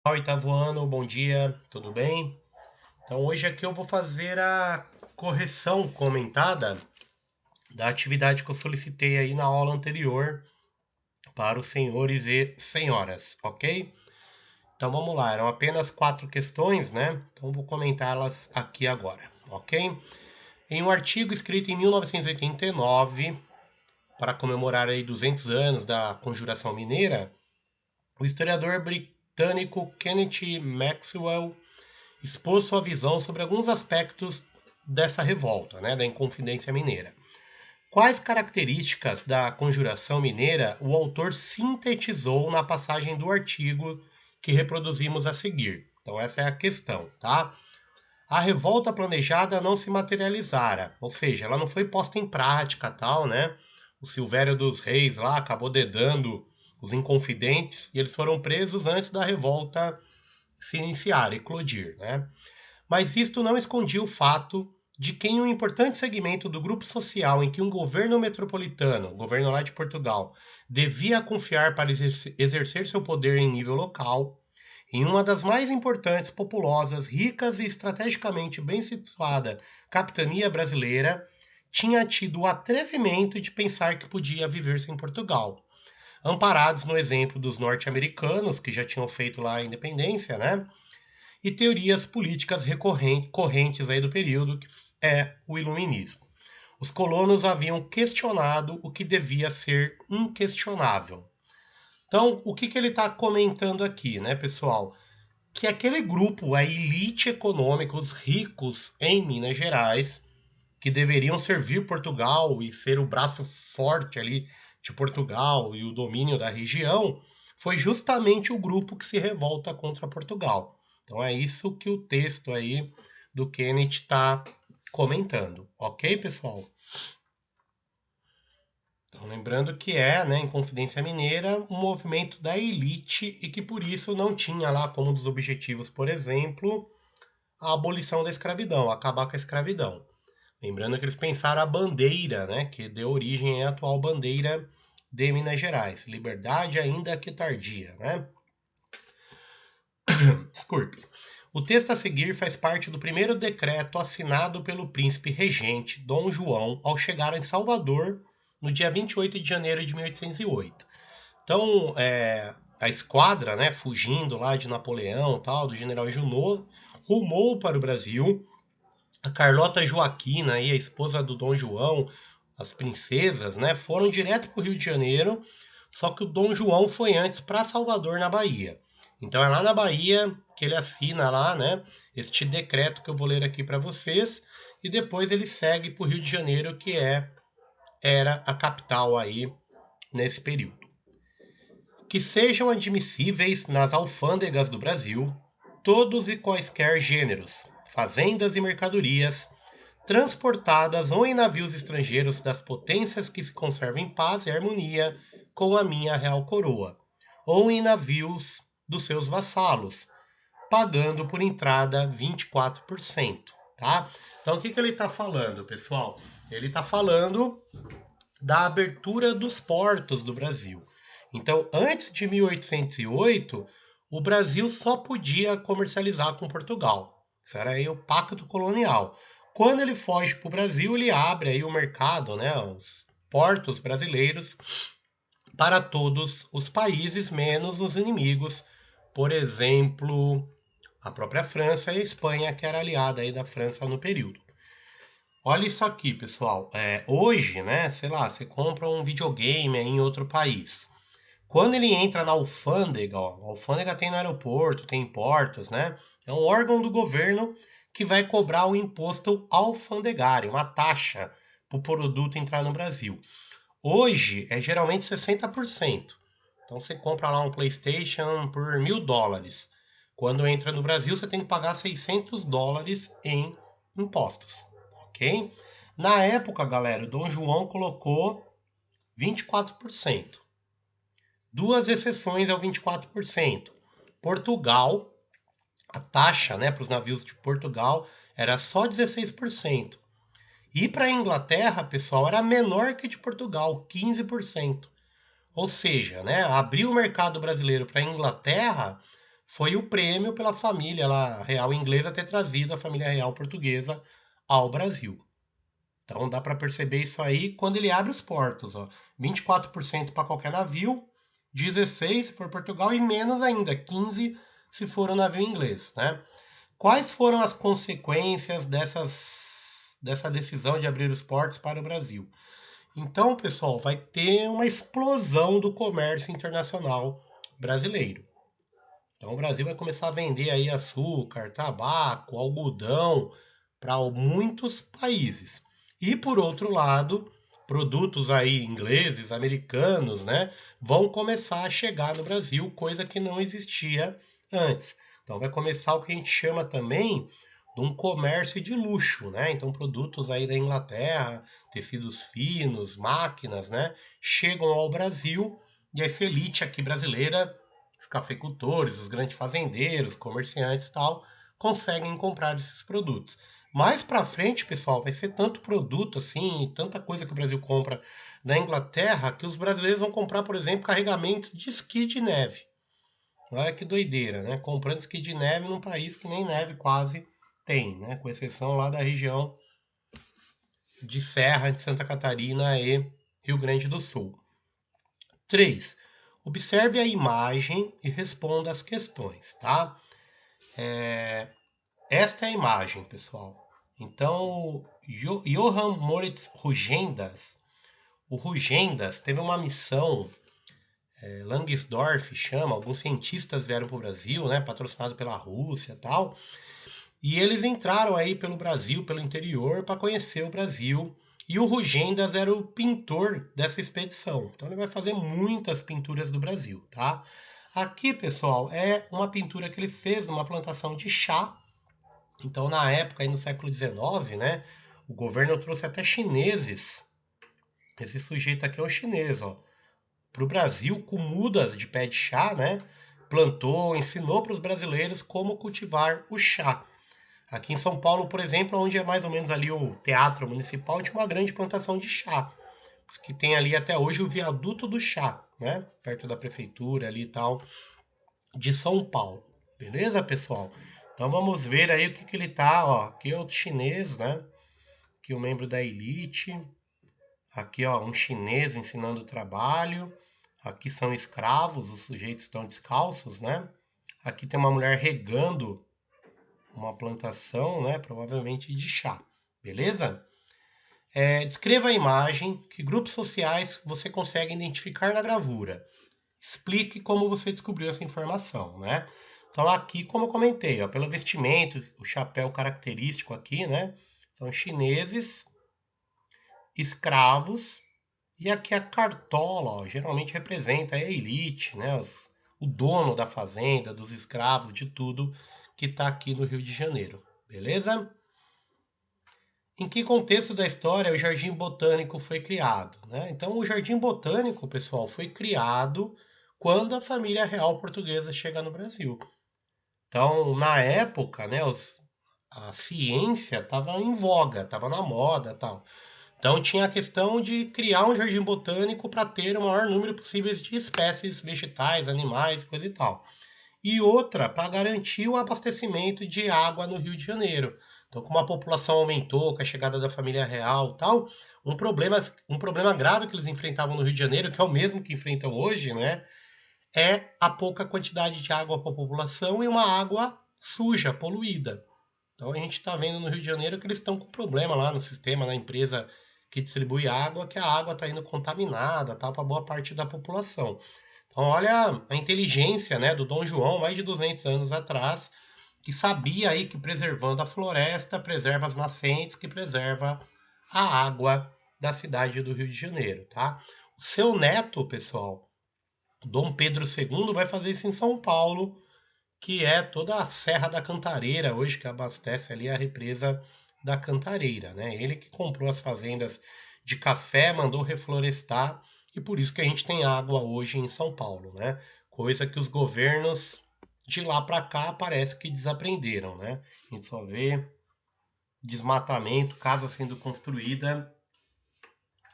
Oitavo ano, bom dia, tudo bem? Então hoje aqui eu vou fazer a correção comentada da atividade que eu solicitei aí na aula anterior para os senhores e senhoras, ok? Então vamos lá, eram apenas 4 questões, né? Então vou comentá-las aqui agora, ok? Em um artigo escrito em 1989, para comemorar aí 200 anos da Conjuração Mineira, o historiador britânico Kenneth Maxwell expôs sua visão sobre alguns aspectos dessa revolta, né, da Inconfidência Mineira. Quais características da Conjuração Mineira o autor sintetizou na passagem do artigo que reproduzimos a seguir? Então essa é a questão, tá? A revolta planejada não se materializara, ou seja, ela não foi posta em prática, tal, né? O Silvério dos Reis lá acabou dedando os inconfidentes e eles foram presos antes da revolta se iniciar, eclodir, né? Mas isto não escondia o fato de que em um importante segmento do grupo social em que um governo metropolitano, o governo lá de Portugal, devia confiar para exercer seu poder em nível local, em uma das mais importantes, populosas, ricas e estrategicamente bem situada capitania brasileira, tinha tido o atrevimento de pensar que podia viver-se em Portugal. Amparados no exemplo dos norte-americanos, que já tinham feito lá a independência, né? E teorias políticas correntes aí do período, que é o iluminismo. Os colonos haviam questionado o que devia ser inquestionável. Então, o que ele está comentando aqui, né, pessoal? Que aquele grupo, a elite econômica, os ricos em Minas Gerais, que deveriam servir Portugal e ser o braço forte ali de Portugal e o domínio da região, foi justamente o grupo que se revolta contra Portugal. Então é isso que o texto aí do Kenneth está comentando, ok, pessoal? Então, lembrando que é, né, em Confidência Mineira, um movimento da elite e que por isso não tinha lá como um dos objetivos, por exemplo, a abolição da escravidão, acabar com a escravidão. Lembrando que eles pensaram a bandeira, né, que deu origem à atual bandeira de Minas Gerais. Liberdade ainda que tardia, né? Desculpe. O texto a seguir faz parte do primeiro decreto assinado pelo príncipe regente Dom João ao chegar em Salvador no dia 28 de janeiro de 1808. Então, a esquadra, né, fugindo lá de Napoleão, tal, do general Junot, rumou para o Brasil. A Carlota Joaquina, aí, a esposa do Dom João, as princesas, né, foram direto para o Rio de Janeiro, só que o Dom João foi antes para Salvador, na Bahia. Então é lá na Bahia que ele assina lá, né, este decreto que eu vou ler aqui para vocês, e depois ele segue para o Rio de Janeiro, que era a capital aí nesse período. Que sejam admissíveis nas alfândegas do Brasil todos e quaisquer gêneros, fazendas e mercadorias transportadas ou em navios estrangeiros das potências que se conservam em paz e harmonia com a minha real coroa, ou em navios dos seus vassalos, pagando por entrada 24%, tá? Então o que ele está falando, pessoal? Ele está falando da abertura dos portos do Brasil. Então, antes de 1808, o Brasil só podia comercializar com Portugal. Isso era aí o pacto colonial. Quando ele foge para o Brasil, ele abre aí o mercado, né, os portos brasileiros para todos os países, menos os inimigos, por exemplo, a própria França e a Espanha, que era aliada aí da França no período. Olha isso aqui, pessoal. Hoje, né, sei lá, você compra um videogame em outro país. Quando ele entra na alfândega, ó, a alfândega tem no aeroporto, tem em portos, né? É um órgão do governo que vai cobrar o imposto alfandegário, uma taxa para o produto entrar no Brasil. Hoje é geralmente 60%. Então você compra lá um PlayStation por US$ 1.000. Quando entra no Brasil, você tem que pagar US$ 600 em impostos, ok? Na época, galera, o Dom João colocou 24%. Duas exceções ao 24%. Portugal, a taxa, né, para os navios de Portugal era só 16%. E para a Inglaterra, pessoal, era menor que de Portugal, 15%. Ou seja, né, abrir o mercado brasileiro para a Inglaterra foi o prêmio pela família lá, real inglesa ter trazido a família real portuguesa ao Brasil. Então dá para perceber isso aí quando ele abre os portos, ó. 24% para qualquer navio, 16 se for Portugal e menos ainda, 15 se for um navio inglês, né? Quais foram as consequências dessa decisão de abrir os portos para o Brasil? Então, pessoal, vai ter uma explosão do comércio internacional brasileiro. Então, o Brasil vai começar a vender aí açúcar, tabaco, algodão para muitos países. E por outro lado, produtos aí ingleses, americanos, né, vão começar a chegar no Brasil, coisa que não existia antes. Então vai começar o que a gente chama também de um comércio de luxo, né? Então produtos aí da Inglaterra, tecidos finos, máquinas, né, chegam ao Brasil e essa elite aqui brasileira, os cafeicultores, os grandes fazendeiros, comerciantes e tal, conseguem comprar esses produtos. Mais para frente, pessoal, vai ser tanto produto assim, tanta coisa que o Brasil compra da Inglaterra, que os brasileiros vão comprar, por exemplo, carregamentos de esqui de neve. Olha que doideira, né? Comprando esqui de neve num país que nem neve quase tem, né? Com exceção lá da região de Serra de Santa Catarina e Rio Grande do Sul. 3. Observe a imagem e responda as questões, tá? Esta é a imagem, pessoal. Então, Johann Moritz Rugendas, o Rugendas teve uma missão, Langsdorff chama, alguns cientistas vieram para o Brasil, né, patrocinado pela Rússia e tal, e eles entraram aí pelo Brasil, pelo interior, para conhecer o Brasil, e o Rugendas era o pintor dessa expedição. Então ele vai fazer muitas pinturas do Brasil, tá? Aqui, pessoal, é uma pintura que ele fez numa plantação de chá. Então, na época, aí no século XIX, né, o governo trouxe até chineses. Esse sujeito aqui é o chinês, ó, para o Brasil com mudas de pé de chá, né? Plantou, ensinou para os brasileiros como cultivar o chá. Aqui em São Paulo, por exemplo, onde é mais ou menos ali o Teatro Municipal, tinha uma grande plantação de chá, que tem ali até hoje o Viaduto do Chá, né? Perto da prefeitura ali e tal, de São Paulo. Beleza, pessoal? Então vamos ver aí o que, que ele tá, ó. Aqui é o chinês, né? Aqui o membro da elite. Aqui, ó, um chinês ensinando o trabalho. Aqui são escravos, os sujeitos estão descalços, né? Aqui tem uma mulher regando uma plantação, né? Provavelmente de chá. Beleza? Descreva a imagem, que grupos sociais você consegue identificar na gravura. Explique como você descobriu essa informação, né? Então aqui, como eu comentei, ó, pelo vestimento, o chapéu característico aqui, né? São chineses, escravos, e aqui a cartola, ó, geralmente representa a elite, né? O dono da fazenda, dos escravos, de tudo que está aqui no Rio de Janeiro, beleza? Em que contexto da história o Jardim Botânico foi criado, né? Então, o Jardim Botânico, pessoal, foi criado quando a família real portuguesa chega no Brasil. Então, na época, né, a ciência estava em voga, estava na moda, tal. Então, tinha a questão de criar um jardim botânico para ter o maior número possível de espécies vegetais, animais, coisa e tal. E outra, para garantir o abastecimento de água no Rio de Janeiro. Então, como a população aumentou com a chegada da família real e tal, um problema grave que eles enfrentavam no Rio de Janeiro, que é o mesmo que enfrentam hoje, né, é a pouca quantidade de água para a população e uma água suja, poluída. Então a gente está vendo no Rio de Janeiro que eles estão com problema lá no sistema, na empresa que distribui água, que a água está indo contaminada, tal, para boa parte da população. Então olha a inteligência, né, do Dom João, mais de 200 anos atrás, que sabia aí que preservando a floresta, preserva as nascentes, que preserva a água da cidade do Rio de Janeiro, tá? O seu neto, pessoal, Dom Pedro II, vai fazer isso em São Paulo, que é toda a Serra da Cantareira, hoje que abastece ali a represa da Cantareira, né? Ele que comprou as fazendas de café, mandou reflorestar, e por isso que a gente tem água hoje em São Paulo, né? Coisa que os governos de lá para cá parece que desaprenderam, né? A gente só vê desmatamento, casa sendo construída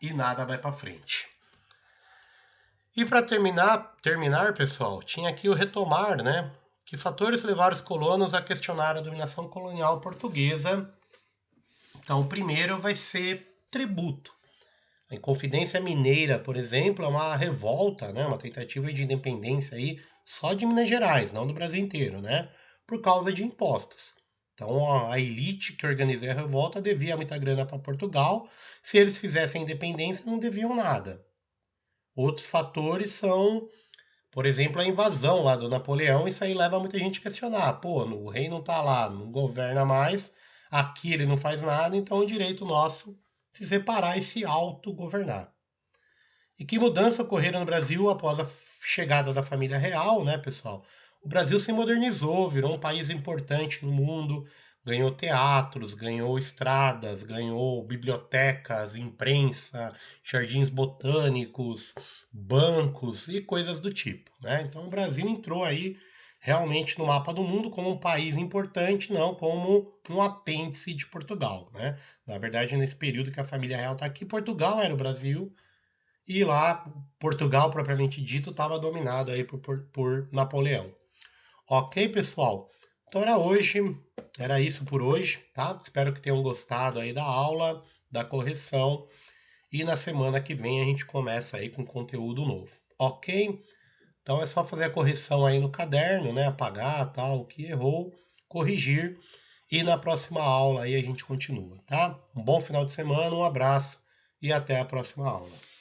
e nada vai para frente. E para terminar, pessoal, tinha aqui o retomar, né? Que fatores levaram os colonos a questionar a dominação colonial portuguesa? Então, o primeiro vai ser tributo. A Inconfidência Mineira, por exemplo, é uma revolta, né, uma tentativa de independência aí só de Minas Gerais, não do Brasil inteiro, né, por causa de impostos. Então, a elite que organizou a revolta devia muita grana para Portugal. Se eles fizessem independência, não deviam nada. Outros fatores são, por exemplo, a invasão lá do Napoleão. Isso aí leva muita gente a questionar. Pô, o rei não está lá, não governa mais, aqui ele não faz nada, então é um direito nosso se separar e se autogovernar. E que mudança ocorreram no Brasil após a chegada da família real, né, pessoal? O Brasil se modernizou, virou um país importante no mundo, ganhou teatros, ganhou estradas, ganhou bibliotecas, imprensa, jardins botânicos, bancos e coisas do tipo, né? Então o Brasil entrou aí realmente no mapa do mundo como um país importante, não como um apêndice de Portugal, né? Na verdade, nesse período que a família real está aqui, Portugal era o Brasil, e lá, Portugal, propriamente dito, estava dominado aí por Napoleão. Ok, pessoal? Então era isso por hoje, tá? Espero que tenham gostado aí da aula, da correção. E na semana que vem a gente começa aí com conteúdo novo. Ok? Então é só fazer a correção aí no caderno, né? Apagar, tal, o que errou, corrigir. E na próxima aula aí a gente continua, tá? Um bom final de semana, um abraço e até a próxima aula.